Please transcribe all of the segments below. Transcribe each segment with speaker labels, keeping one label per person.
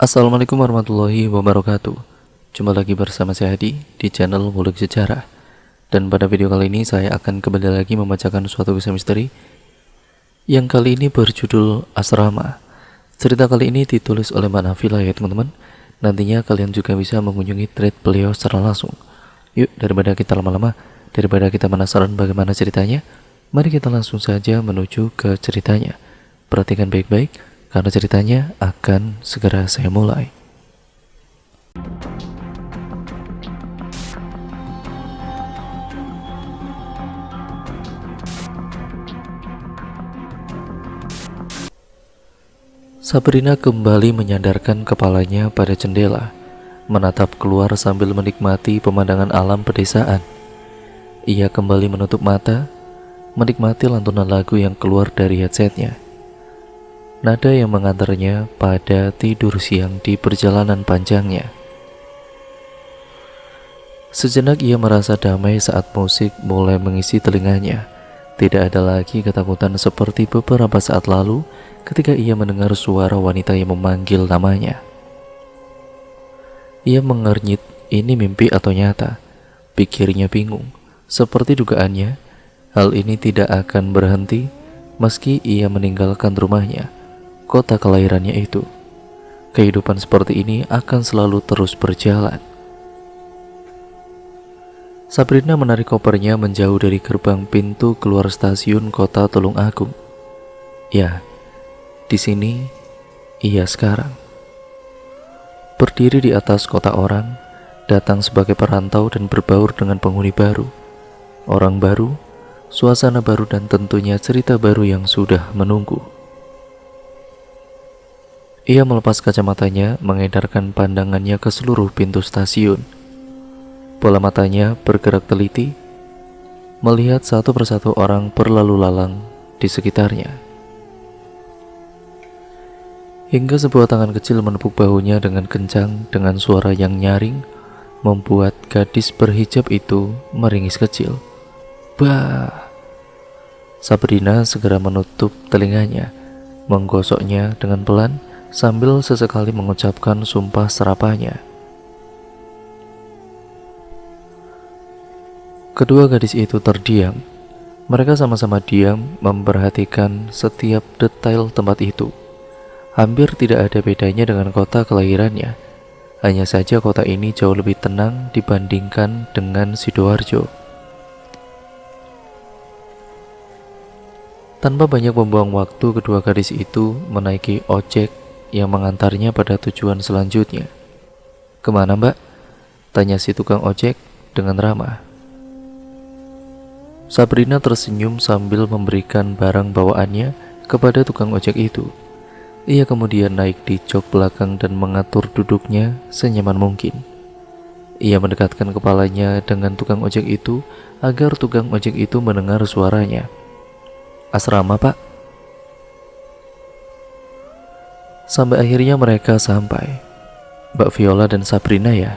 Speaker 1: Assalamualaikum warahmatullahi wabarakatuh. Jumpa lagi bersama saya Hadi di channel Ngulik Sejarah. Dan pada video kali ini saya akan kembali lagi membacakan suatu kisah misteri yang kali ini berjudul Asrama. Cerita kali ini ditulis oleh Mbak Nafila ya teman-teman. Nantinya kalian juga bisa mengunjungi thread beliau secara langsung. Yuk, daripada kita lama-lama, daripada kita penasaran bagaimana ceritanya, mari kita langsung saja menuju ke ceritanya. Perhatikan baik-baik karena ceritanya akan segera saya mulai. Sabrina kembali menyandarkan kepalanya pada jendela, menatap keluar sambil menikmati pemandangan alam pedesaan. Ia kembali menutup mata, menikmati lantunan lagu yang keluar dari headsetnya. Nada yang mengantarnya pada tidur siang di perjalanan panjangnya. Sejenak ia merasa damai saat musik mulai mengisi telinganya. Tidak ada lagi ketakutan seperti beberapa saat lalu ketika ia mendengar suara wanita yang memanggil namanya. Ia mengernyit, ini mimpi atau nyata? Pikirnya bingung. Seperti dugaannya, hal ini tidak akan berhenti meski ia meninggalkan rumahnya, kota kelahirannya itu. Kehidupan seperti ini akan selalu terus berjalan. Sabrina menarik kopernya menjauh dari gerbang pintu keluar stasiun kota Tulung Agung. Ya, di sini ia sekarang. Berdiri di atas kota orang, datang sebagai perantau dan berbaur dengan penghuni baru. Orang baru, suasana baru dan tentunya cerita baru yang sudah menunggu. Ia melepas kacamatanya, mengedarkan pandangannya ke seluruh pintu stasiun. Bola matanya bergerak teliti, melihat satu persatu orang berlalu lalang di sekitarnya. Hingga sebuah tangan kecil menepuk bahunya dengan kencang dengan suara yang nyaring, membuat gadis berhijab itu meringis kecil. Bah! Sabrina segera menutup telinganya, menggosoknya dengan pelan, sambil sesekali mengucapkan sumpah serapanya. Kedua gadis itu terdiam. Mereka sama-sama diam memperhatikan setiap detail tempat itu. Hampir tidak ada bedanya dengan kota kelahirannya. Hanya saja kota ini jauh lebih tenang dibandingkan dengan Sidoarjo. Tanpa banyak membuang waktu, kedua gadis itu menaiki ojek yang mengantarnya pada tujuan selanjutnya. "Kemana, Mbak?" tanya si tukang ojek dengan ramah. Sabrina tersenyum sambil memberikan barang bawaannya kepada tukang ojek itu. Ia kemudian naik di jok belakang dan mengatur duduknya senyaman mungkin. Ia mendekatkan kepalanya dengan tukang ojek itu agar tukang ojek itu mendengar suaranya. "Asrama, Pak." Sampai akhirnya mereka sampai. Mbak Viola dan Sabrina ya.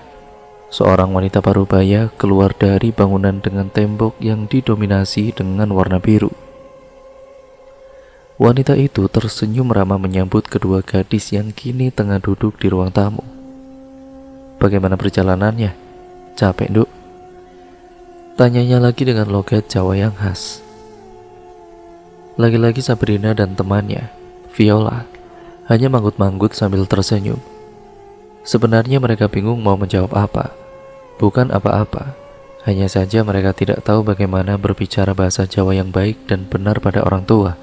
Speaker 1: Seorang wanita parubaya keluar dari bangunan dengan tembok yang didominasi dengan warna biru. Wanita itu tersenyum ramah menyambut kedua gadis yang kini tengah duduk di ruang tamu. "Bagaimana perjalanannya? Capek, Nduk?" tanyanya lagi dengan logat Jawa yang khas. Lagi-lagi Sabrina dan temannya, Viola, hanya manggut-manggut sambil tersenyum. Sebenarnya mereka bingung mau menjawab apa. Bukan apa-apa, hanya saja mereka tidak tahu bagaimana berbicara bahasa Jawa yang baik dan benar pada orang tua.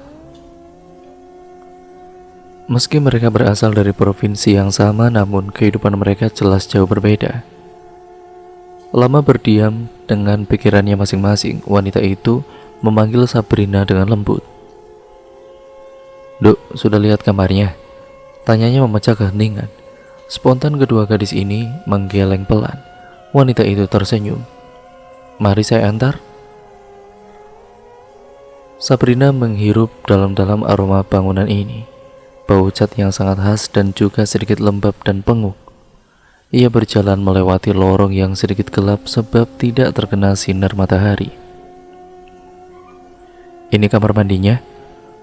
Speaker 1: Meski mereka berasal dari provinsi yang sama, namun kehidupan mereka jelas jauh berbeda. Lama berdiam dengan pikirannya masing-masing, wanita itu memanggil Sabrina dengan lembut. "Duk, sudah lihat kamarnya?" tanyanya memecah keheningan. Spontan kedua gadis ini menggeleng pelan. Wanita itu tersenyum. "Mari saya antar." Sabrina menghirup dalam-dalam aroma bangunan ini. Bau cat yang sangat khas dan juga sedikit lembab dan penguk. Ia berjalan melewati lorong yang sedikit gelap sebab tidak terkena sinar matahari. "Ini kamar mandinya,"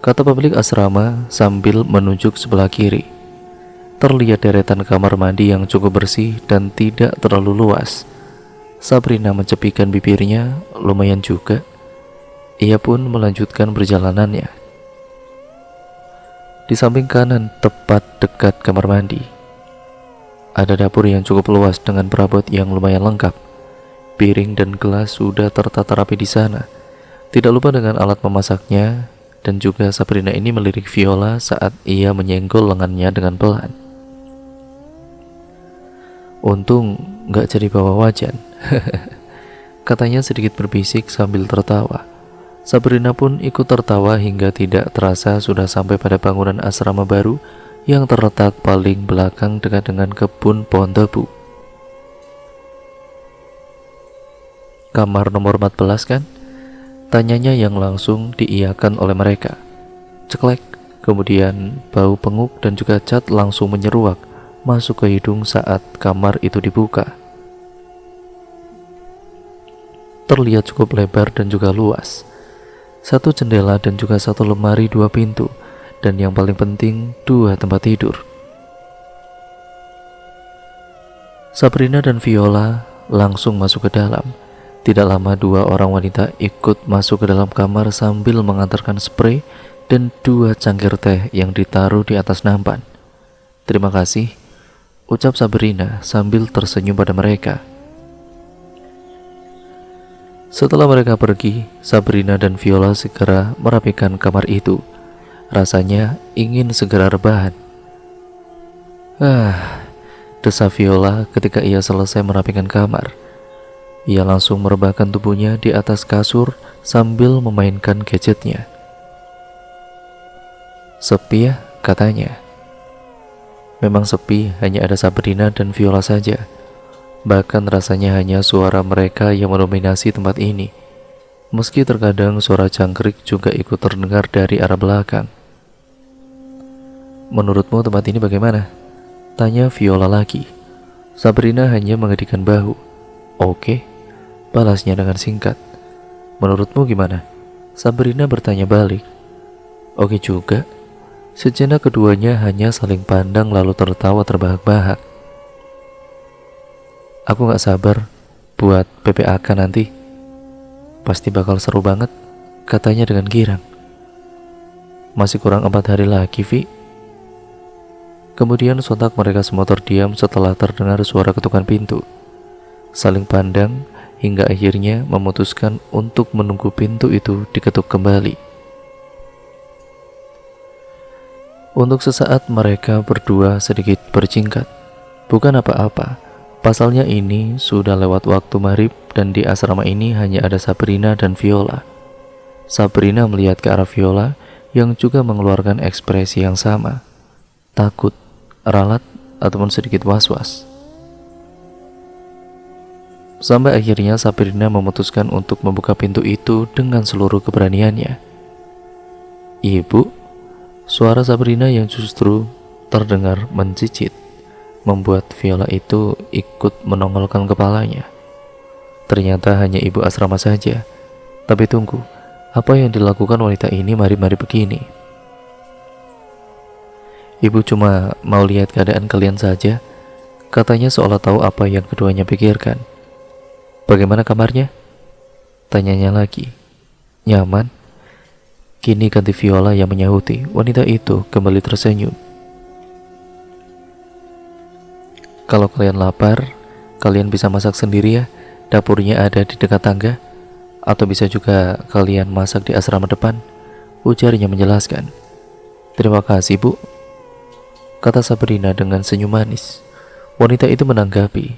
Speaker 1: kata pemilik asrama sambil menunjuk sebelah kiri. Terlihat deretan kamar mandi yang cukup bersih dan tidak terlalu luas. Sabrina mencepikan bibirnya, lumayan juga. Ia pun melanjutkan perjalanannya. Di samping kanan, tepat dekat kamar mandi, ada dapur yang cukup luas dengan perabot yang lumayan lengkap. Piring dan gelas sudah tertata rapi di sana. Tidak lupa dengan alat memasaknya, dan juga Sabrina ini melirik Viola saat ia menyenggol lengannya dengan pelan. Untung gak jadi bawa wajan, katanya sedikit berbisik sambil tertawa. Sabrina pun ikut tertawa hingga tidak terasa sudah sampai pada bangunan asrama baru yang terletak paling belakang dekat dengan kebun pohon tebu. Kamar nomor 14 kan? Tanyanya yang langsung diiyakan oleh mereka. Ceklek, kemudian bau penguk dan juga cat langsung menyeruak masuk ke hidung saat kamar itu dibuka. Terlihat cukup lebar dan juga luas. Satu jendela dan juga satu lemari, 2 pintu, dan yang paling penting 2 tempat tidur. Sabrina dan Viola langsung masuk ke dalam. Tidak lama 2 orang wanita ikut masuk ke dalam kamar sambil mengantarkan spray dan 2 cangkir teh yang ditaruh di atas nampan. Terima kasih, ucap Sabrina sambil tersenyum pada mereka. Setelah mereka pergi, Sabrina dan Viola segera merapikan kamar itu. Rasanya ingin segera rebahan. Desa Viola ketika ia selesai merapikan kamar. Ia langsung merebahkan tubuhnya di atas kasur sambil memainkan gadgetnya. Sepi ya, katanya. Memang sepi, hanya ada Sabrina dan Viola saja. Bahkan rasanya hanya suara mereka yang mendominasi tempat ini. Meski terkadang suara jangkrik juga ikut terdengar dari arah belakang. Menurutmu tempat ini bagaimana? Tanya Viola lagi. Sabrina hanya mengedikan bahu. Oke, balasnya dengan singkat. Menurutmu gimana? Sabrina bertanya balik. Oke juga. Sejenak keduanya hanya saling pandang lalu tertawa terbahak-bahak. Aku gak sabar buat PPAK nanti. Pasti bakal seru banget, katanya dengan girang. Masih kurang 4 hari lagi, Vi. Kemudian sontak mereka semua terdiam setelah terdengar suara ketukan pintu. Saling pandang hingga akhirnya memutuskan untuk menunggu pintu itu diketuk kembali. Untuk sesaat mereka berdua sedikit berjingkat. Bukan apa-apa, pasalnya ini sudah lewat waktu maghrib dan di asrama ini hanya ada Sabrina dan Viola. Sabrina melihat ke arah Viola yang juga mengeluarkan ekspresi yang sama. Takut, ralat, ataupun sedikit was-was. Sampai akhirnya Sabrina memutuskan untuk membuka pintu itu dengan seluruh keberaniannya. Ibu, suara Sabrina yang justru terdengar mencicit membuat Viola itu ikut menongolkan kepalanya. Ternyata hanya ibu asrama saja. Tapi tunggu, apa yang dilakukan wanita ini mari-mari begini? Ibu cuma mau lihat keadaan kalian saja, katanya seolah tahu apa yang keduanya pikirkan. Bagaimana kamarnya? Tanyanya lagi. Nyaman? Kini ganti Viola yang menyahuti. Wanita itu kembali tersenyum. Kalau kalian lapar, kalian bisa masak sendiri ya. Dapurnya ada di dekat tangga. Atau bisa juga kalian masak di asrama depan, ujarnya menjelaskan. Terima kasih, Bu, kata Sabrina dengan senyum manis. Wanita itu menanggapi.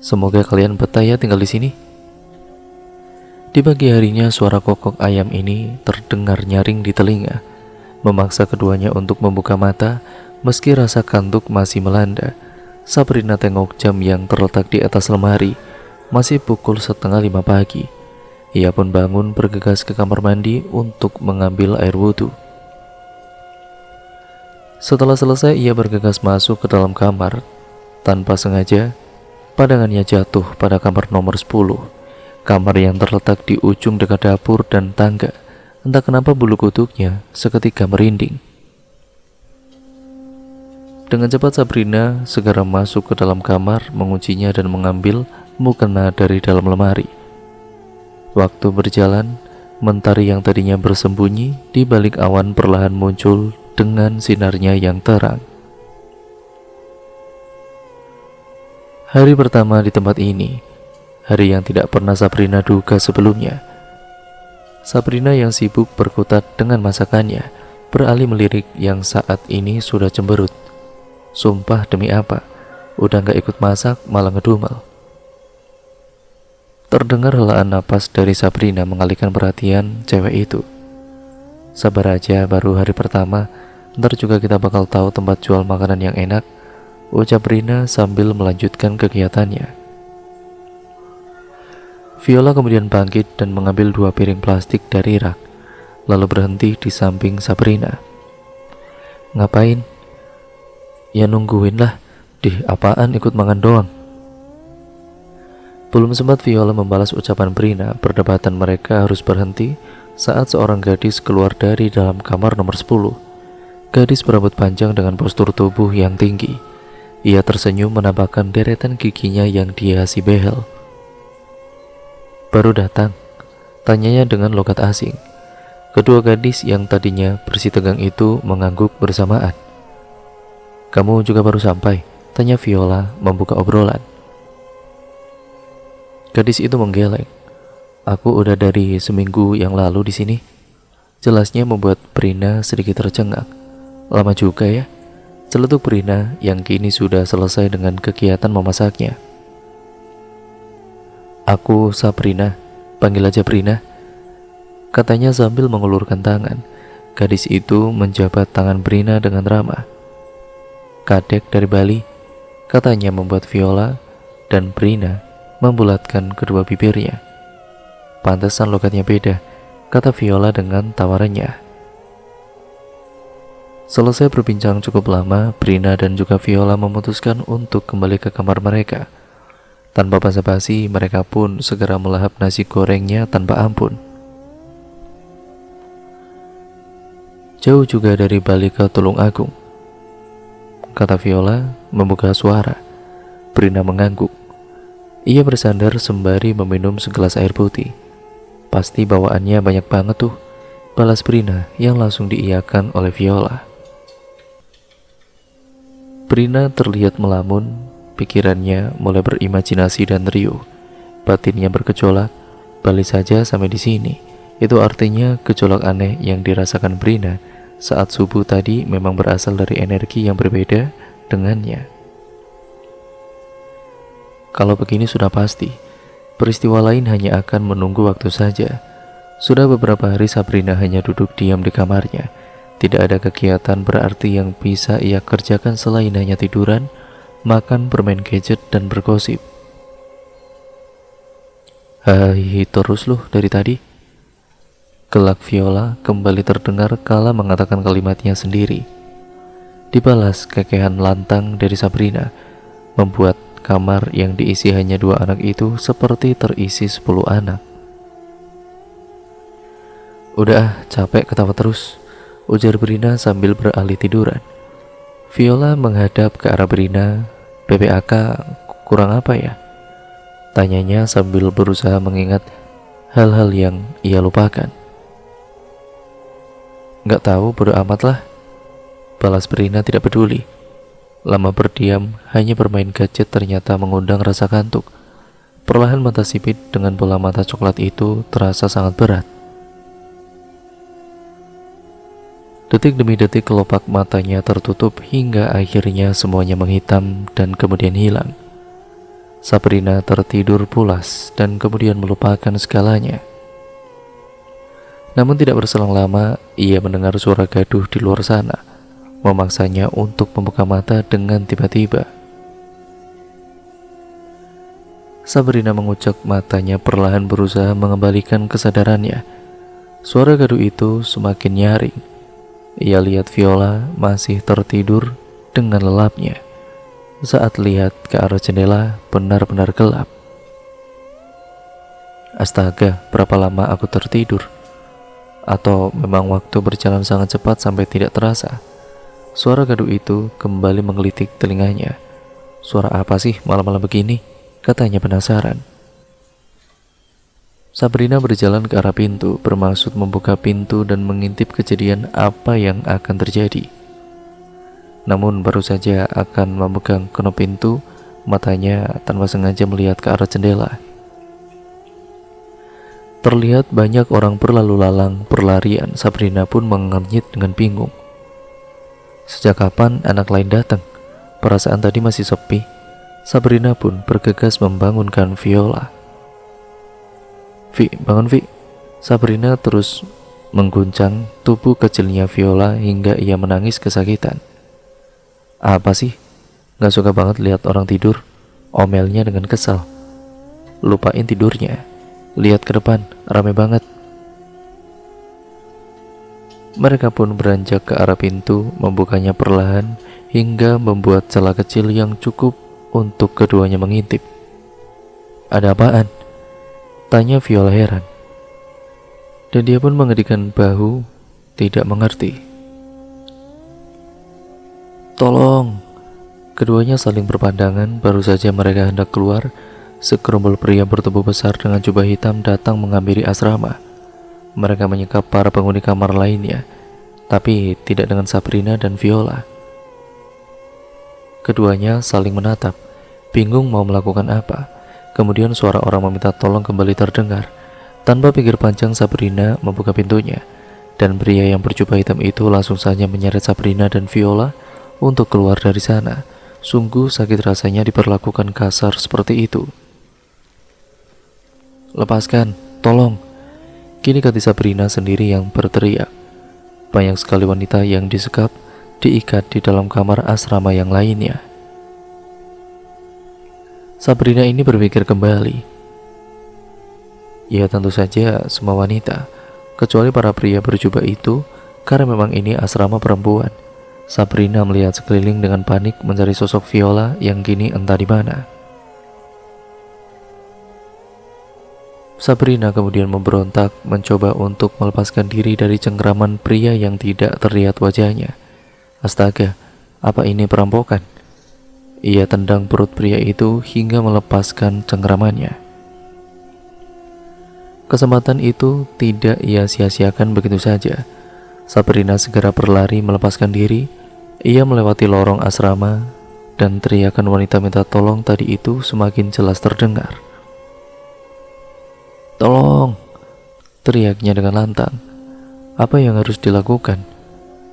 Speaker 1: Semoga kalian betah ya tinggal di sini. Di pagi harinya suara kokok ayam ini terdengar nyaring di telinga, memaksa keduanya untuk membuka mata meski rasa kantuk masih melanda. Sabrina tengok jam yang terletak di atas lemari, masih pukul 4:30 pagi. Ia pun bangun bergegas ke kamar mandi untuk mengambil air wudhu. Setelah selesai ia bergegas masuk ke dalam kamar. Tanpa sengaja pandangannya jatuh pada kamar nomor 10. Kamar yang terletak di ujung dekat dapur dan tangga. Entah kenapa bulu kuduknya seketika merinding. Dengan cepat Sabrina segera masuk ke dalam kamar, menguncinya dan mengambil mukena dari dalam lemari. Waktu berjalan, mentari yang tadinya bersembunyi di balik awan perlahan muncul dengan sinarnya yang terang. Hari pertama di tempat ini, hari yang tidak pernah Sabrina duga sebelumnya. Sabrina yang sibuk berkutat dengan masakannya, beralih melirik yang saat ini sudah cemberut. Sumpah demi apa, udah gak ikut masak malah ngedumel. Terdengar helaan napas dari Sabrina mengalihkan perhatian cewek itu. Sabar aja, baru hari pertama, ntar juga kita bakal tahu tempat jual makanan yang enak, ucap Rina sambil melanjutkan kegiatannya. Viola kemudian bangkit dan mengambil 2 piring plastik dari rak, lalu berhenti di samping Sabrina. Ngapain? Ya nungguin lah, apaan ikut makan doang. Belum sempat Viola membalas ucapan Brina, perdebatan mereka harus berhenti saat seorang gadis keluar dari dalam kamar nomor 10. Gadis berambut panjang dengan postur tubuh yang tinggi. Ia tersenyum menampakkan deretan giginya yang dihiasi behel. Baru datang, tanyanya dengan logat asing. Kedua gadis yang tadinya bersih tegang itu mengangguk bersamaan. Kamu juga baru sampai? Tanya Viola membuka obrolan. Gadis itu menggeleng. Aku udah dari seminggu yang lalu di sini. Jelasnya membuat Brina sedikit tercengang. Lama juga ya? Celetuk Brina yang kini sudah selesai dengan kegiatan memasaknya. Aku Sabrina, panggil aja Brina, katanya sambil mengulurkan tangan. Gadis itu menjabat tangan Brina dengan ramah. Kadek dari Bali, katanya membuat Viola dan Brina membulatkan kedua bibirnya. Pantesan logatnya beda, kata Viola dengan tawarannya. Selesai berbincang cukup lama, Brina dan juga Viola memutuskan untuk kembali ke kamar mereka. Tanpa basa-basi, mereka pun segera melahap nasi gorengnya tanpa ampun. Jauh juga dari Bali ke Tulung Agung, kata Viola membuka suara. Brina mengangguk. Ia bersandar sembari meminum segelas air putih. Pasti bawaannya banyak banget tuh, balas Brina yang langsung diiyakan oleh Viola. Brina terlihat melamun. Pikirannya mulai berimajinasi dan riuh. Batinnya bergejolak. Balik saja sampai di sini. Itu artinya gejolak aneh yang dirasakan Brina saat subuh tadi memang berasal dari energi yang berbeda dengannya. Kalau begini sudah pasti, peristiwa lain hanya akan menunggu waktu saja. Sudah beberapa hari Sabrina hanya duduk diam di kamarnya. Tidak ada kegiatan berarti yang bisa ia kerjakan selain hanya tiduran, makan, bermain gadget, dan bergosip. Hai terus loh dari tadi. Gelak Viola kembali terdengar kala mengatakan kalimatnya sendiri. Dibalas kekehan lantang dari Sabrina, membuat kamar yang diisi hanya 2 anak itu seperti terisi 10 anak. Udah capek ketawa terus, ujar Brina sambil beralih tiduran. Viola menghadap ke arah Brina. PPAK kurang apa ya? Tanyanya sambil berusaha mengingat hal-hal yang ia lupakan. Gak tahu, bodo amat lah, balas Brina tidak peduli. Lama berdiam, hanya bermain gadget ternyata mengundang rasa kantuk. Perlahan mata sipit dengan bola mata coklat itu terasa sangat berat. Detik demi detik kelopak matanya tertutup hingga akhirnya semuanya menghitam dan kemudian hilang. Sabrina tertidur pulas dan kemudian melupakan segalanya. Namun tidak berselang lama, ia mendengar suara gaduh di luar sana, memaksanya untuk membuka mata dengan tiba-tiba. Sabrina mengucek matanya perlahan berusaha mengembalikan kesadarannya. Suara gaduh itu semakin nyaring. Ia lihat Viola masih tertidur dengan lelapnya. Saat lihat ke arah jendela, benar-benar gelap. Astaga, berapa lama aku tertidur? Atau memang waktu berjalan sangat cepat sampai tidak terasa? Suara gaduh itu kembali menggelitik telinganya. Suara apa sih malam-malam begini? Katanya penasaran. Sabrina berjalan ke arah pintu, bermaksud membuka pintu dan mengintip kejadian apa yang akan terjadi. Namun baru saja akan memegang kunci pintu, matanya tanpa sengaja melihat ke arah jendela. Terlihat banyak orang berlalu lalang berlarian. Sabrina pun mengernyit dengan bingung. Sejak kapan anak lain datang? Perasaan tadi masih sepi. Sabrina pun bergegas membangunkan Viola. Vi, bangun Vi. Sabrina terus mengguncang tubuh kecilnya Viola hingga ia menangis kesakitan. Apa sih? Gak suka banget lihat orang tidur, omelnya dengan kesal. Lupain tidurnya. Lihat ke depan, rame banget. Mereka pun beranjak ke arah pintu, membukanya perlahan hingga membuat celah kecil yang cukup untuk keduanya mengintip. Ada apaan? Tanya Viola heran. Dan dia pun mengedikan bahu, tidak mengerti. Tolong! Keduanya saling berpandangan. Baru saja mereka hendak keluar, segerombol pria bertubuh besar dengan jubah hitam datang menghampiri asrama. Mereka menyekap para penghuni kamar lainnya, tapi tidak dengan Sabrina dan Viola. Keduanya saling menatap, bingung mau melakukan apa. Kemudian suara orang meminta tolong kembali terdengar. Tanpa pikir panjang, Sabrina membuka pintunya, dan pria yang berjubah hitam itu langsung saja menyeret Sabrina dan Viola untuk keluar dari sana. Sungguh sakit rasanya diperlakukan kasar seperti itu. Lepaskan, tolong! Kini kata Sabrina sendiri yang berteriak. Banyak sekali wanita yang disekap, diikat di dalam kamar asrama yang lainnya. Sabrina ini berpikir kembali. Ya tentu saja semua wanita, kecuali para pria berjubah itu, karena memang ini asrama perempuan. Sabrina melihat sekeliling dengan panik mencari sosok Viola yang kini entah di mana. Sabrina kemudian memberontak, mencoba untuk melepaskan diri dari cengkraman pria yang tidak terlihat wajahnya. Astaga, apa ini perampokan? Ia tendang perut pria itu hingga melepaskan cengkramannya. Kesempatan itu tidak ia sia-siakan begitu saja. Sabrina segera berlari melepaskan diri. Ia melewati lorong asrama dan teriakan wanita minta tolong tadi itu semakin jelas terdengar. Tolong! Teriaknya dengan lantang. Apa yang harus dilakukan?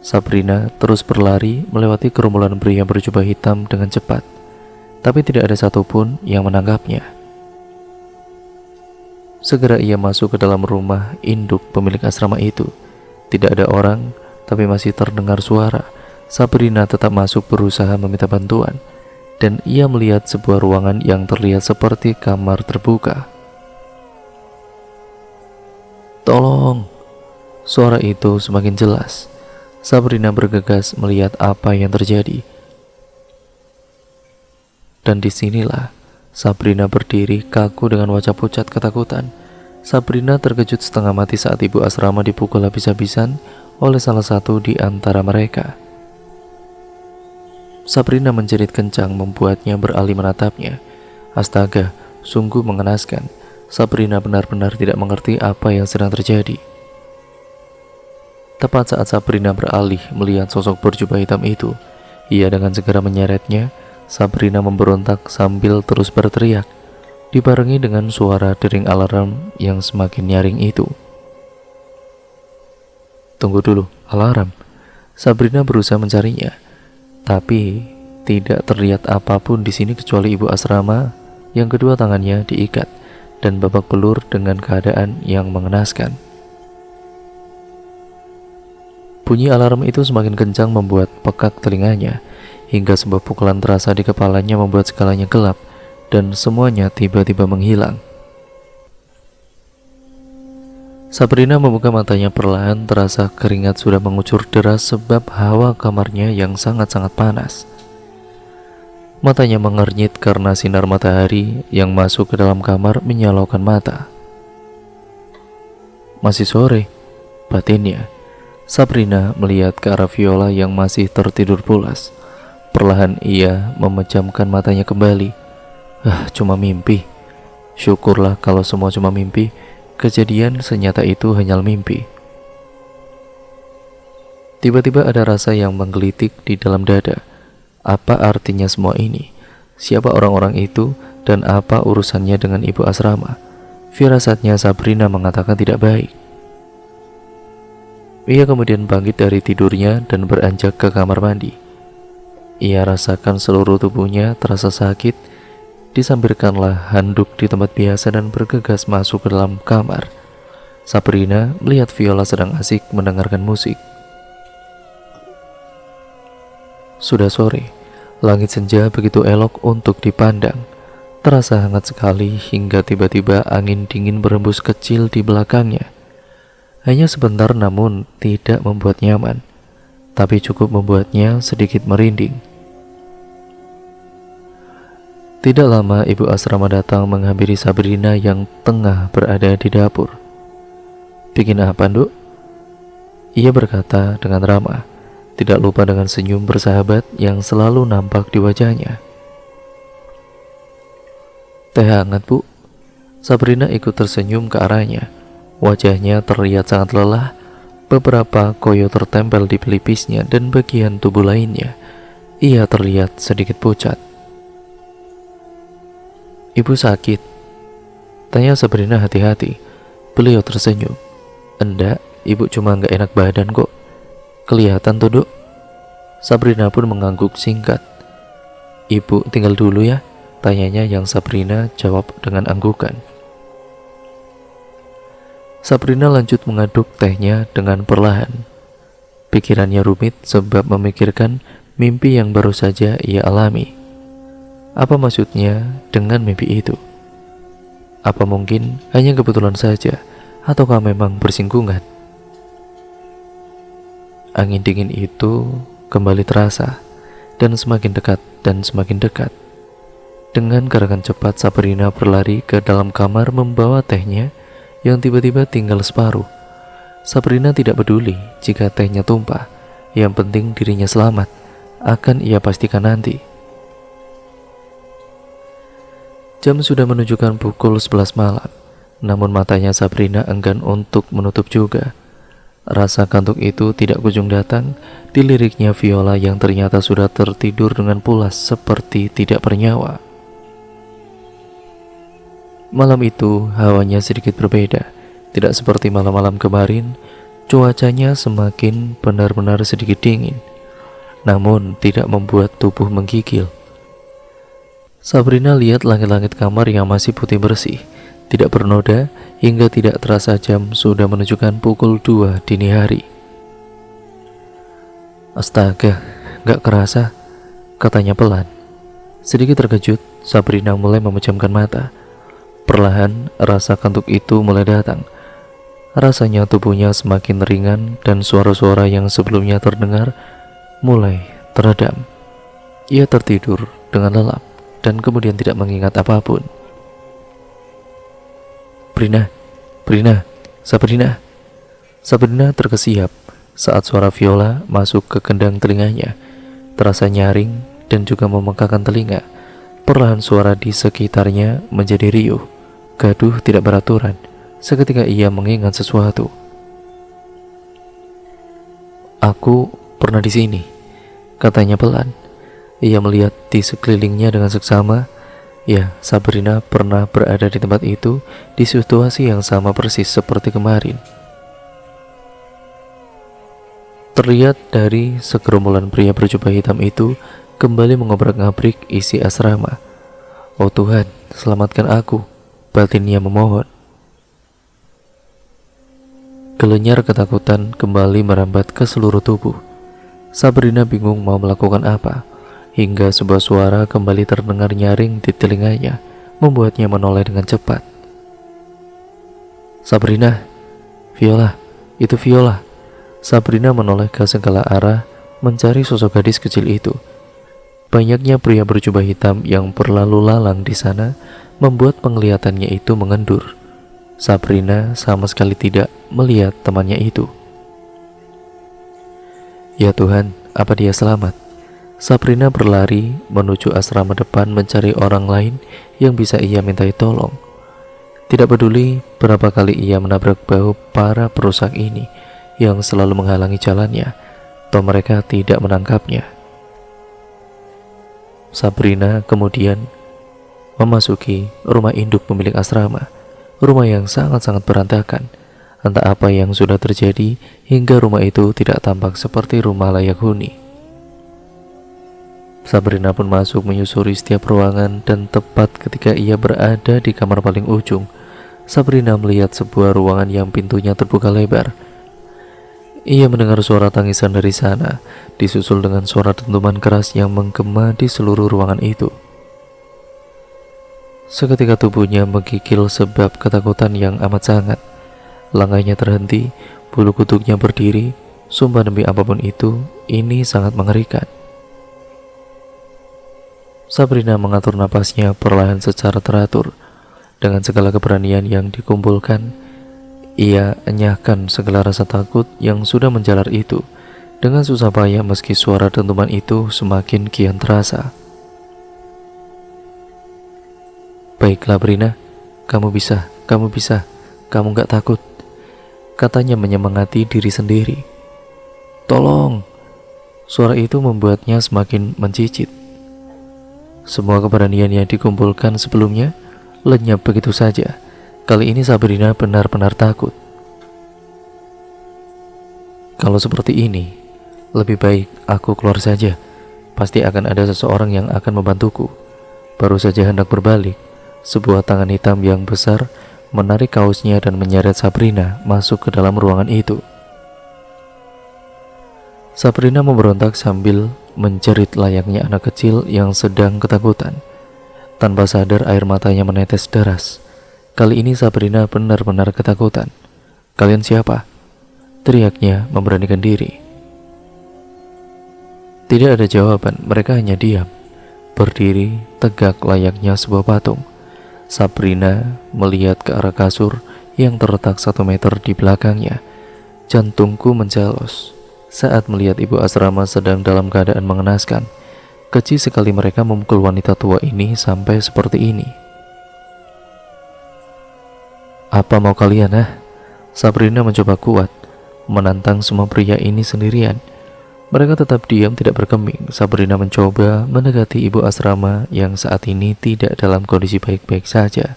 Speaker 1: Sabrina terus berlari melewati kerumunan pria berjubah hitam dengan cepat, tapi tidak ada satupun yang menangkapnya. Segera ia masuk ke dalam rumah induk pemilik asrama itu. Tidak ada orang, tapi masih terdengar suara. Sabrina tetap masuk berusaha meminta bantuan, dan ia melihat sebuah ruangan yang terlihat seperti kamar terbuka. Tolong! Suara itu semakin jelas. Sabrina bergegas melihat apa yang terjadi. Dan disinilah Sabrina berdiri kaku dengan wajah pucat ketakutan. Sabrina terkejut setengah mati saat ibu asrama dipukul habis-habisan oleh salah satu di antara mereka. Sabrina menjerit kencang membuatnya beralih menatapnya. Astaga, sungguh mengenaskan. Sabrina benar-benar tidak mengerti apa yang sedang terjadi. Tepat saat Sabrina beralih melihat sosok berjubah hitam itu, ia dengan segera menyeretnya. Sabrina memberontak sambil terus berteriak, dibarengi dengan suara dering alarm yang semakin nyaring itu. Tunggu dulu, alarm. Sabrina berusaha mencarinya, tapi tidak terlihat apapun di sini kecuali ibu asrama yang kedua tangannya diikat dan babak belur dengan keadaan yang mengenaskan. Bunyi alarm itu semakin kencang membuat pekak telinganya, hingga sebuah pukulan terasa di kepalanya membuat segalanya gelap dan semuanya tiba-tiba menghilang. Sabrina membuka matanya perlahan, terasa keringat sudah mengucur deras sebab hawa kamarnya yang sangat-sangat panas. Matanya mengernyit karena sinar matahari yang masuk ke dalam kamar menyilaukan mata. Masih sore, batinnya. Sabrina melihat ke arah Viola yang masih tertidur pulas. Perlahan ia memejamkan matanya kembali. Cuma mimpi. Syukurlah kalau semua cuma mimpi. Kejadian senyata itu hanya mimpi. Tiba-tiba ada rasa yang menggelitik di dalam dada. Apa artinya semua ini? Siapa orang-orang itu dan apa urusannya dengan ibu asrama? Firasatnya Sabrina mengatakan tidak baik. Ia kemudian bangkit dari tidurnya dan beranjak ke kamar mandi. Ia rasakan seluruh tubuhnya terasa sakit. Disambarkanlah handuk di tempat biasa dan bergegas masuk ke dalam kamar. Sabrina melihat Viola sedang asik mendengarkan musik. Sudah sore, langit senja begitu elok untuk dipandang. Terasa hangat sekali hingga tiba-tiba angin dingin berembus kecil di belakangnya. Hanya sebentar namun tidak membuat nyaman, tapi cukup membuatnya sedikit merinding. Tidak lama ibu asrama datang menghampiri Sabrina yang tengah berada di dapur. "Bikin apa, Nduk?" Ia berkata dengan ramah, tidak lupa dengan senyum bersahabat yang selalu nampak di wajahnya. "Teh hangat, Bu." Sabrina ikut tersenyum ke arahnya. Wajahnya terlihat sangat lelah. Beberapa koyo tertempel di pelipisnya dan bagian tubuh lainnya. Ia terlihat sedikit pucat. "Ibu sakit?" tanya Sabrina hati-hati. Beliau tersenyum. "Enggak, ibu cuma nggak enak badan kok. Kelihatan tuh, Duk." Sabrina pun mengangguk singkat. "Ibu tinggal dulu ya?" tanyanya yang Sabrina jawab dengan anggukan. Sabrina lanjut mengaduk tehnya dengan perlahan. Pikirannya rumit sebab memikirkan mimpi yang baru saja ia alami. Apa maksudnya dengan mimpi itu? Apa mungkin hanya kebetulan saja, ataukah memang bersinggungan? Angin dingin itu kembali terasa, dan semakin dekat dan semakin dekat. Dengan gerakan cepat Sabrina berlari ke dalam kamar membawa tehnya yang tiba-tiba tinggal separuh. Sabrina tidak peduli jika tehnya tumpah, yang penting dirinya selamat, akan ia pastikan nanti. Jam sudah menunjukkan pukul 11 malam, namun matanya Sabrina enggan untuk menutup juga. Rasa kantuk itu tidak kunjung datang. Diliriknya Viola yang ternyata sudah tertidur dengan pulas seperti tidak bernyawa. Malam itu hawanya sedikit berbeda. Tidak seperti malam-malam kemarin. Cuacanya semakin benar-benar sedikit dingin, namun tidak membuat tubuh menggigil. Sabrina lihat langit-langit kamar yang masih putih bersih, tidak bernoda, hingga tidak terasa jam sudah menunjukkan pukul 2 dini hari. "Astaga, gak kerasa," katanya pelan. Sedikit terkejut, Sabrina mulai memejamkan mata. Perlahan, rasa kantuk itu mulai datang. Rasanya tubuhnya semakin ringan dan suara-suara yang sebelumnya terdengar mulai teredam. Ia tertidur dengan lelap dan kemudian tidak mengingat apapun. Brina, Sabrina." Sabrina terkesiap saat suara Viola masuk ke kendang telinganya. Terasa nyaring dan juga memekakan telinga. Perlahan suara di sekitarnya menjadi riuh, gaduh tidak beraturan. Seketika ia mengingat sesuatu. "Aku pernah di sini," katanya pelan. Ia melihat di sekelilingnya dengan seksama. Ya, Sabrina pernah berada di tempat itu, di situasi yang sama persis seperti kemarin. Terlihat dari segerombolan pria berjubah hitam itu kembali mengobrak-ngabrik isi asrama. "Oh Tuhan, selamatkan aku," batinnya memohon. Gelenyar ketakutan kembali merambat ke seluruh tubuh. Sabrina bingung mau melakukan apa, hingga sebuah suara kembali terdengar nyaring di telinganya, membuatnya menoleh dengan cepat. "Sabrina, Viola, itu Viola." Sabrina menoleh ke segala arah mencari sosok gadis kecil itu. Banyaknya pria berjubah hitam yang berlalu lalang di sana membuat penglihatannya itu mengendur. Sabrina sama sekali tidak melihat temannya itu. Ya Tuhan, apa dia selamat? Sabrina berlari menuju asrama depan mencari orang lain yang bisa ia mintai tolong. Tidak peduli berapa kali ia menabrak bahu para perusak ini yang selalu menghalangi jalannya, toh mereka tidak menangkapnya. Sabrina kemudian memasuki rumah induk pemilik asrama, rumah yang sangat-sangat berantakan. Entah apa yang sudah terjadi hingga rumah itu tidak tampak seperti rumah layak huni. Sabrina pun masuk menyusuri setiap ruangan dan tepat ketika ia berada di kamar paling ujung, Sabrina melihat sebuah ruangan yang pintunya terbuka lebar. Ia mendengar suara tangisan dari sana, disusul dengan suara dentuman keras yang menggema di seluruh ruangan itu. Seketika tubuhnya menggigil sebab ketakutan yang amat sangat. Langkahnya terhenti, bulu kuduknya berdiri. Sumpah demi apapun itu, ini sangat mengerikan. Sabrina mengatur napasnya perlahan secara teratur. Dengan segala keberanian yang dikumpulkan, ia enyahkan segala rasa takut yang sudah menjalar itu. Dengan susah payah meski suara dentuman itu semakin kian terasa. Baiklah Brina, kamu bisa, kamu gak takut, katanya menyemangati diri sendiri. Tolong! Suara itu membuatnya semakin mencicit. Semua keberanian yang dikumpulkan sebelumnya lenyap begitu saja. Kali ini Sabrina benar-benar takut. Kalau seperti ini, lebih baik aku keluar saja. Pasti akan ada seseorang yang akan membantuku. Baru saja hendak berbalik, sebuah tangan hitam yang besar menarik kaosnya dan menyeret Sabrina masuk ke dalam ruangan itu. Sabrina memberontak sambil menjerit layaknya anak kecil yang sedang ketakutan. Tanpa sadar air matanya menetes deras. Kali ini Sabrina benar-benar ketakutan. Kalian siapa? Teriaknya memberanikan diri. Tidak ada jawaban, mereka hanya diam, berdiri tegak layaknya sebuah patung. Sabrina melihat ke arah kasur yang terletak 1 meter di belakangnya. Jantungku menjalos saat melihat ibu asrama sedang dalam keadaan mengenaskan. Keji sekali mereka memukul wanita tua ini sampai seperti ini. Apa mau kalian, Sabrina mencoba kuat, menantang semua pria ini sendirian. Mereka tetap diam, tidak bergeming. Sabrina mencoba mendekati ibu asrama yang saat ini tidak dalam kondisi baik-baik saja.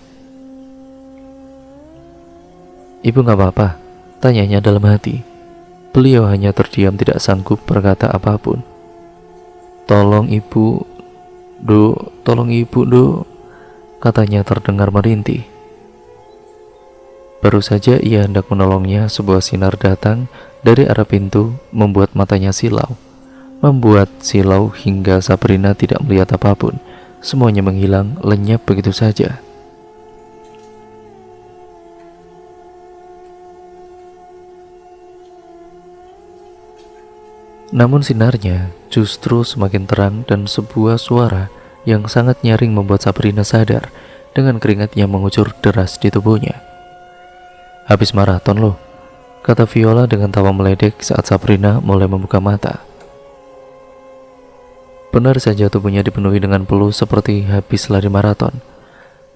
Speaker 1: Ibu gak apa-apa? Tanyanya dalam hati. Beliau hanya terdiam, tidak sanggup berkata apapun. Tolong ibu, Duk, katanya terdengar merintih. Baru saja ia hendak menolongnya, sebuah sinar datang dari arah pintu membuat matanya silau. Membuat silau hingga Sabrina tidak melihat apapun. Semuanya menghilang, lenyap begitu saja. Namun sinarnya justru semakin terang dan sebuah suara yang sangat nyaring membuat Sabrina sadar dengan keringat yang mengucur deras di tubuhnya. Habis maraton loh, kata Viola dengan tawa meledek saat Sabrina mulai membuka mata. Benar saja tubuhnya dipenuhi dengan peluh seperti habis lari maraton.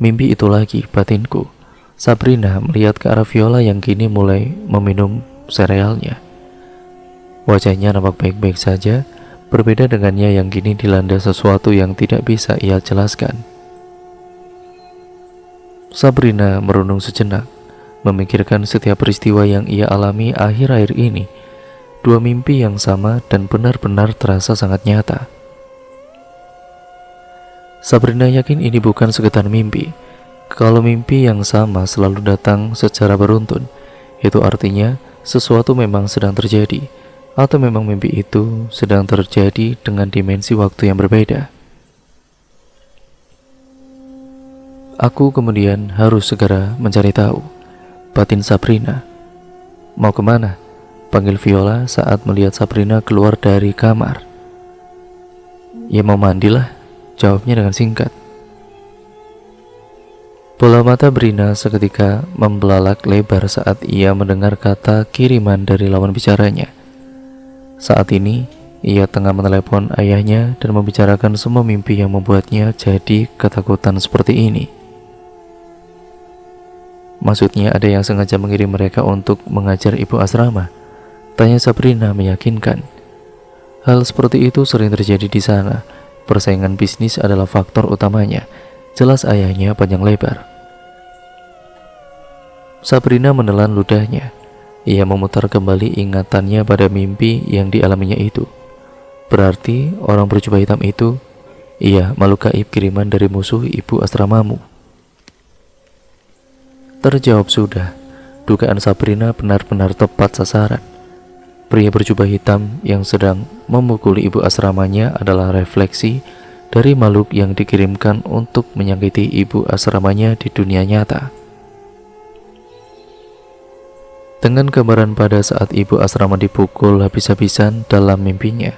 Speaker 1: Mimpi itu lagi batinku. Sabrina melihat ke arah Viola yang kini mulai meminum serealnya. Wajahnya nampak baik-baik saja, berbeda dengannya yang kini dilanda sesuatu yang tidak bisa ia jelaskan. Sabrina merunung sejenak, memikirkan setiap peristiwa yang ia alami akhir-akhir ini. Dua mimpi yang sama dan benar-benar terasa sangat nyata. Sabrina yakin ini bukan sekedar mimpi. Kalau mimpi yang sama selalu datang secara beruntun, itu artinya sesuatu memang sedang terjadi. Atau memang mimpi itu sedang terjadi dengan dimensi waktu yang berbeda. Aku kemudian harus segera mencari tahu. Batin Sabrina. Mau kemana? Panggil Viola saat melihat Sabrina keluar dari kamar. Ya mau mandilah, jawabnya dengan singkat. Bola mata Brina seketika membelalak lebar saat ia mendengar kata kiriman dari lawan bicaranya. Saat ini, ia tengah menelepon ayahnya dan membicarakan semua mimpi yang membuatnya jadi ketakutan seperti ini. Maksudnya ada yang sengaja mengirim mereka untuk mengajar ibu asrama? Tanya Sabrina meyakinkan. Hal seperti itu sering terjadi di sana. Persaingan bisnis adalah faktor utamanya. Jelas ayahnya panjang lebar. Sabrina menelan ludahnya. Ia memutar kembali ingatannya pada mimpi yang dialaminya itu. Berarti orang berjubah hitam itu, iya, makhluk gaib kiriman dari musuh ibu asramamu. Terjawab sudah. Dugaan Sabrina benar-benar tepat sasaran. Pria berjubah hitam yang sedang memukuli ibu asramanya adalah refleksi dari makhluk yang dikirimkan untuk menyakiti ibu asramanya di dunia nyata. Dengan gambaran pada saat ibu asrama dipukul habis-habisan dalam mimpinya,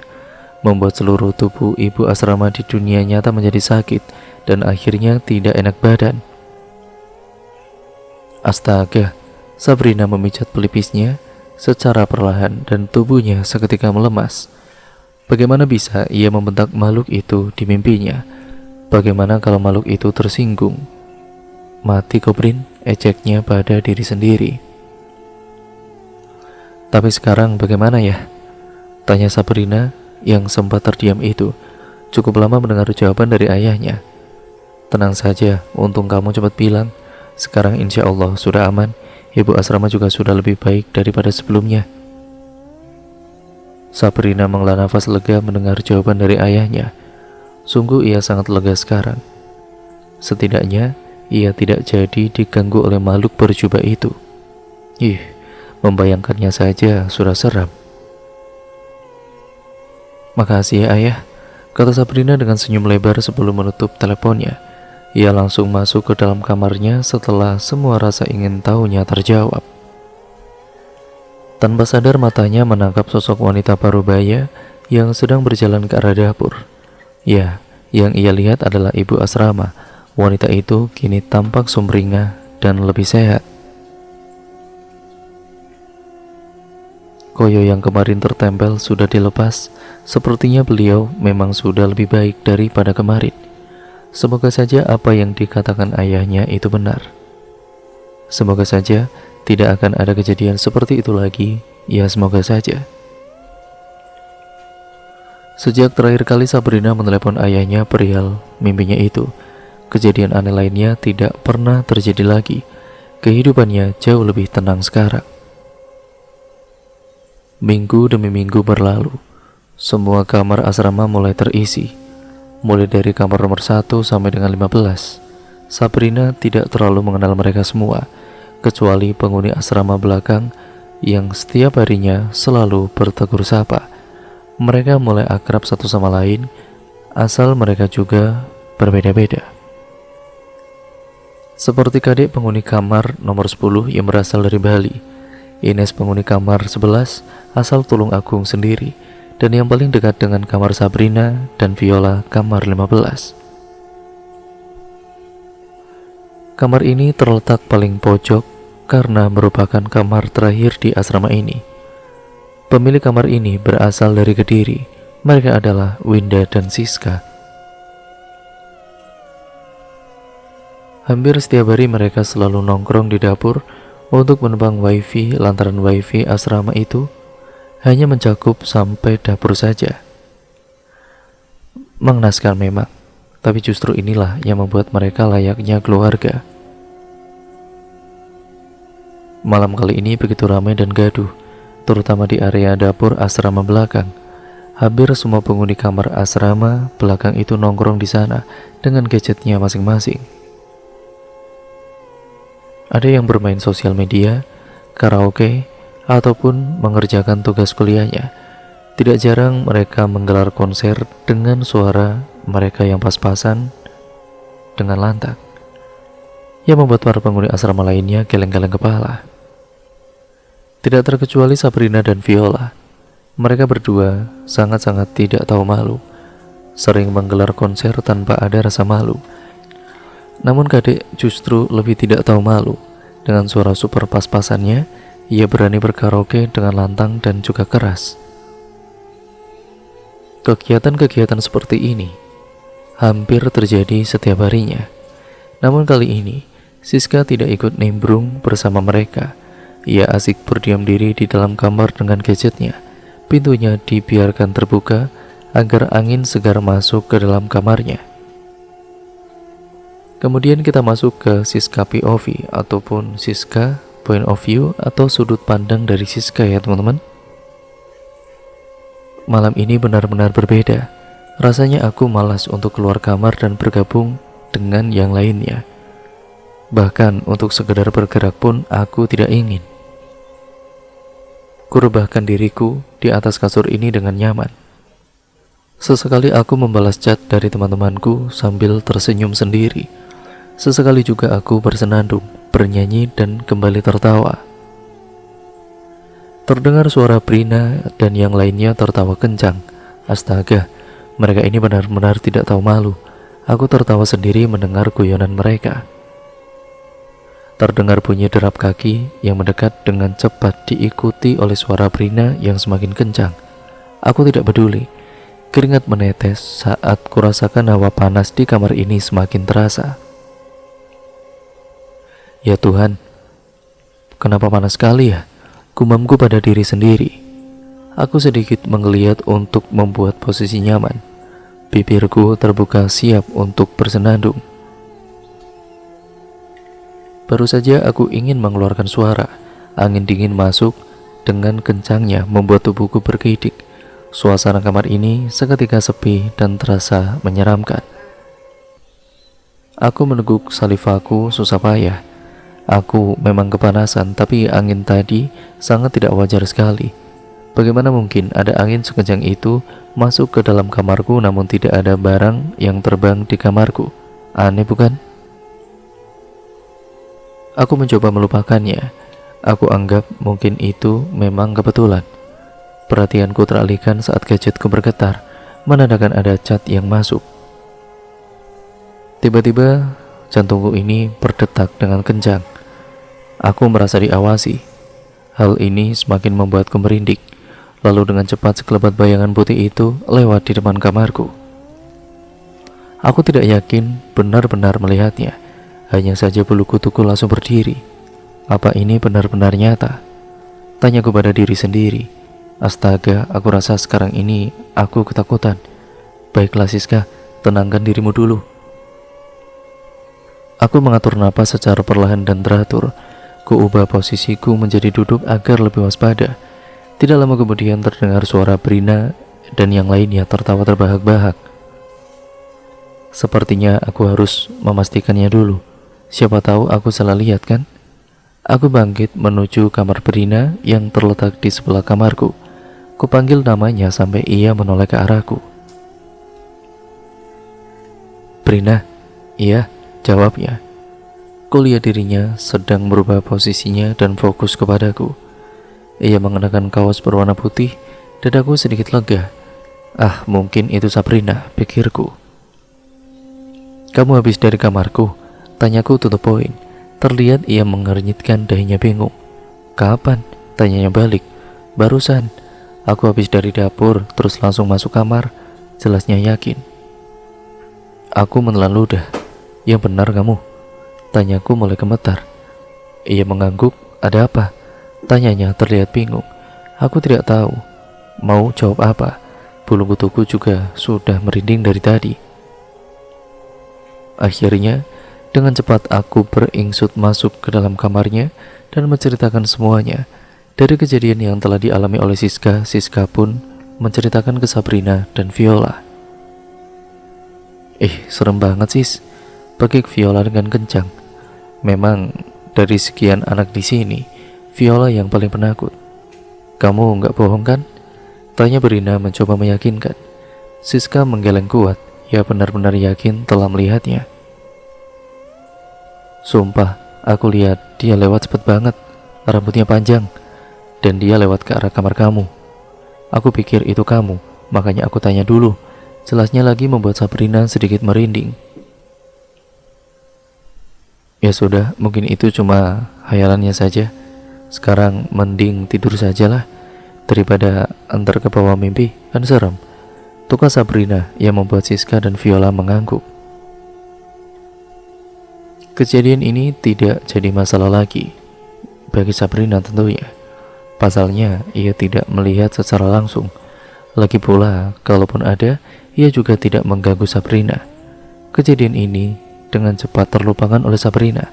Speaker 1: membuat seluruh tubuh ibu asrama di dunia nyata menjadi sakit dan akhirnya tidak enak badan. Astaga, Sabrina memijat pelipisnya secara perlahan dan tubuhnya seketika melemas. Bagaimana bisa ia membentak makhluk itu di mimpinya? Bagaimana kalau makhluk itu tersinggung? Mati kau Brin, ejeknya pada diri sendiri. Tapi sekarang bagaimana ya? Tanya Sabrina yang sempat terdiam itu. Cukup lama mendengar jawaban dari ayahnya. Tenang saja, untung kamu cepat bilang. Sekarang insya Allah sudah aman. Ibu asrama juga sudah lebih baik daripada sebelumnya. Sabrina menghela nafas lega mendengar jawaban dari ayahnya. Sungguh ia sangat lega sekarang. Setidaknya ia tidak jadi diganggu oleh makhluk berjubah itu. Membayangkannya saja sudah seram. Makasih ya ayah, kata Sabrina dengan senyum lebar sebelum menutup teleponnya. Ia langsung masuk ke dalam kamarnya setelah semua rasa ingin tahunya terjawab. Tanpa sadar matanya menangkap sosok wanita parubaya yang sedang berjalan ke arah dapur. Ya, yang ia lihat adalah ibu asrama. Wanita itu kini tampak sumringah dan lebih sehat. Koyo yang kemarin tertempel sudah dilepas. Sepertinya beliau memang sudah lebih baik daripada kemarin. Semoga saja apa yang dikatakan ayahnya itu benar. Semoga saja tidak akan ada kejadian seperti itu lagi. Ya, semoga saja. Sejak terakhir kali Sabrina menelepon ayahnya perihal mimpinya itu, kejadian aneh lainnya tidak pernah terjadi lagi. Kehidupannya jauh lebih tenang sekarang. Minggu demi minggu berlalu. Semua kamar asrama mulai terisi. Mulai dari kamar nomor 1 sampai dengan 15. Sabrina tidak terlalu mengenal mereka semua, kecuali penghuni asrama belakang yang setiap harinya selalu bertegur sapa. Mereka mulai akrab satu sama lain, asal mereka juga berbeda-beda. Seperti kadek penghuni kamar nomor 10 yang berasal dari Bali, Ines penghuni kamar 11 asal Tulung Agung sendiri, dan yang paling dekat dengan kamar Sabrina dan Viola kamar 15. Kamar ini terletak paling pojok karena merupakan kamar terakhir di asrama ini. Pemilik kamar ini berasal dari Kediri. Mereka adalah Winda dan Siska. Hampir setiap hari mereka selalu nongkrong di dapur untuk menebang wifi lantaran wifi asrama itu hanya mencakup sampai dapur saja. Mengenaskan memang, tapi justru inilah yang membuat mereka layaknya keluarga. Malam kali ini begitu ramai dan gaduh, terutama di area dapur asrama belakang. Hampir semua penghuni kamar asrama belakang itu nongkrong di sana dengan gadgetnya masing-masing. Ada yang bermain sosial media, karaoke, ataupun mengerjakan tugas kuliahnya. Tidak jarang mereka menggelar konser dengan suara mereka yang pas-pasan dengan lantang, yang membuat para penghuni asrama lainnya geleng-geleng kepala. Tidak terkecuali Sabrina dan Viola. Mereka berdua sangat-sangat tidak tahu malu, sering menggelar konser tanpa ada rasa malu. Namun kadek justru lebih tidak tahu malu. Dengan suara super pas-pasannya, ia berani berkaraoke dengan lantang dan juga keras. Kegiatan-kegiatan seperti ini hampir terjadi setiap harinya. Namun kali ini, Siska tidak ikut nimbrung bersama mereka. Ia asik berdiam diri di dalam kamar dengan gadgetnya. Pintunya dibiarkan terbuka agar angin segar masuk ke dalam kamarnya. Kemudian kita masuk ke Siska POV ataupun Siska point of view atau sudut pandang dari Siska ya teman-teman. Malam ini benar-benar berbeda. Rasanya aku malas untuk keluar kamar dan bergabung dengan yang lainnya. Bahkan untuk sekedar bergerak pun aku tidak ingin. Kurebahkan diriku di atas kasur ini dengan nyaman. Sesekali aku membalas chat dari teman-temanku sambil tersenyum sendiri. Sesekali juga aku bersenandung, bernyanyi dan kembali tertawa. Terdengar suara Prina dan yang lainnya tertawa kencang. Astaga, mereka ini benar-benar tidak tahu malu. Aku tertawa sendiri mendengar guyonan mereka. Terdengar bunyi derap kaki yang mendekat dengan cepat diikuti oleh suara Prina yang semakin kencang. Aku tidak peduli. Keringat menetes saat kurasakan hawa panas di kamar ini semakin terasa. Ya Tuhan, kenapa panas sekali ya? Gumamku pada diri sendiri. Aku sedikit menggeliat untuk membuat posisi nyaman. Bibirku terbuka siap untuk bersenandung. Baru saja aku ingin mengeluarkan suara. Angin dingin masuk dengan kencangnya membuat tubuhku berkedip. Suasana kamar ini seketika sepi dan terasa menyeramkan. Aku meneguk salivaku susah payah. Aku memang kepanasan, tapi angin tadi sangat tidak wajar sekali. Bagaimana mungkin ada angin sekencang itu masuk ke dalam kamarku namun tidak ada barang yang terbang di kamarku? Aneh bukan? Aku mencoba melupakannya. Aku anggap mungkin itu memang kebetulan. Perhatianku teralihkan saat gadgetku bergetar, menandakan ada chat yang masuk. Tiba-tiba jantungku ini berdetak dengan kencang. Aku merasa diawasi. Hal ini semakin membuatku merinding. Lalu dengan cepat sekelebat bayangan putih itu lewat di depan kamarku. Aku tidak yakin benar-benar melihatnya. Hanya saja bulu kutuku langsung berdiri. Apa ini benar-benar nyata? Tanyaku pada diri sendiri. Astaga, aku rasa sekarang ini aku ketakutan. Baiklah Siska, tenangkan dirimu dulu. Aku mengatur napas secara perlahan dan teratur. Kuubah posisiku menjadi duduk agar lebih waspada. Tidak lama kemudian terdengar suara Prina dan yang lainnya tertawa terbahak-bahak. Sepertinya aku harus memastikannya dulu. Siapa tahu aku salah lihat kan? Aku bangkit menuju kamar Prina yang terletak di sebelah kamarku. Kupanggil namanya sampai ia menoleh ke arahku. Prina, iya, jawabnya. Kulihat dirinya sedang merubah posisinya dan fokus kepadaku. Ia mengenakan kaos berwarna putih. Dadaku sedikit lega. Ah, mungkin itu Sabrina, pikirku. Kamu habis dari kamarku? Tanyaku to the point. Terlihat ia mengernyitkan dahinya bingung. Kapan? Tanyanya balik. Barusan. Aku habis dari dapur, terus langsung masuk kamar. Jelasnya yakin. Aku menelan ludah. Yang benar kamu? Tanyaku mulai gemetar. Ia mengangguk. Ada apa? Tanyanya terlihat bingung. Aku tidak tahu mau jawab apa. Bulu kutuku juga sudah merinding dari tadi. Akhirnya, dengan cepat aku beringsut masuk ke dalam kamarnya dan menceritakan semuanya. Dari kejadian yang telah dialami oleh Siska, Siska pun menceritakan ke Sabrina dan Viola. Serem banget sis, bagi Viola dengan kencang. Memang dari sekian anak di sini, Viola yang paling penakut. Kamu nggak bohong kan? Tanya Brina mencoba meyakinkan. Siska menggeleng kuat. Ia benar-benar yakin telah melihatnya. Sumpah, aku lihat dia lewat cepat banget. Rambutnya panjang. Dan dia lewat ke arah kamar kamu. Aku pikir itu kamu, makanya aku tanya dulu. Jelasnya lagi membuat Sabrina sedikit merinding. Ya sudah, mungkin itu cuma hayalannya saja. Sekarang mending tidur sajalah daripada antar ke bawah mimpi, kan serem. ataukah Sabrina yang membuat Siska dan Viola mengangguk? Kejadian ini tidak jadi masalah lagi bagi Sabrina tentunya. Pasalnya, ia tidak melihat secara langsung. Lagi pula, kalaupun ada, ia juga tidak mengganggu Sabrina. Kejadian ini dengan cepat terlupakan oleh Sabrina.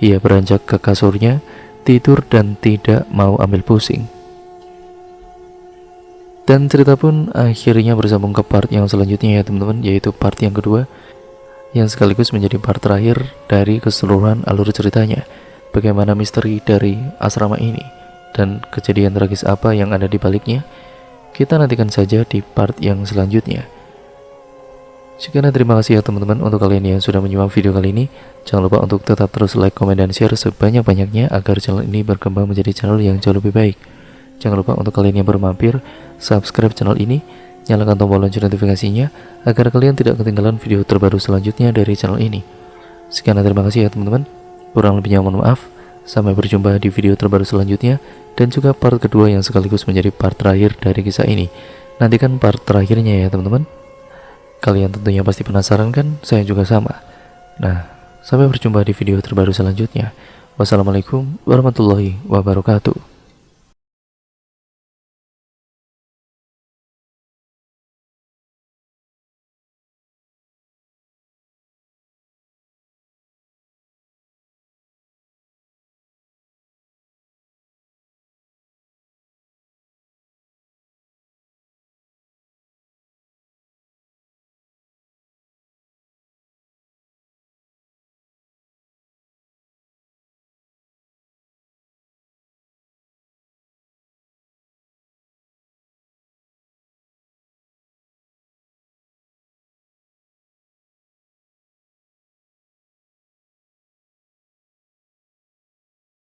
Speaker 1: Ia beranjak ke kasurnya, tidur dan tidak mau ambil pusing. Dan cerita pun akhirnya bersambung ke part yang selanjutnya ya teman-teman, yaitu part yang kedua, yang sekaligus menjadi part terakhir dari keseluruhan alur ceritanya. Bagaimana misteri dari asrama ini dan kejadian tragis apa yang ada di baliknya, kita nantikan saja di part yang selanjutnya. Sekian, terima kasih ya teman-teman untuk kalian yang sudah menyimak video kali ini. Jangan lupa untuk tetap terus like, komen, dan share sebanyak-banyaknya agar channel ini berkembang menjadi channel yang jauh lebih baik. Jangan lupa untuk kalian yang baru mampir, subscribe channel ini, nyalakan tombol lonceng notifikasinya agar kalian tidak ketinggalan video terbaru selanjutnya dari channel ini. Sekian, terima kasih ya teman-teman. Kurang lebihnya mohon maaf. Sampai berjumpa di video terbaru selanjutnya dan juga part kedua yang sekaligus menjadi part terakhir dari kisah ini. Nantikan part terakhirnya ya teman-teman. Kalian tentunya pasti penasaran kan? Saya juga sama. Nah, sampai berjumpa di video terbaru selanjutnya. Wassalamualaikum warahmatullahi wabarakatuh.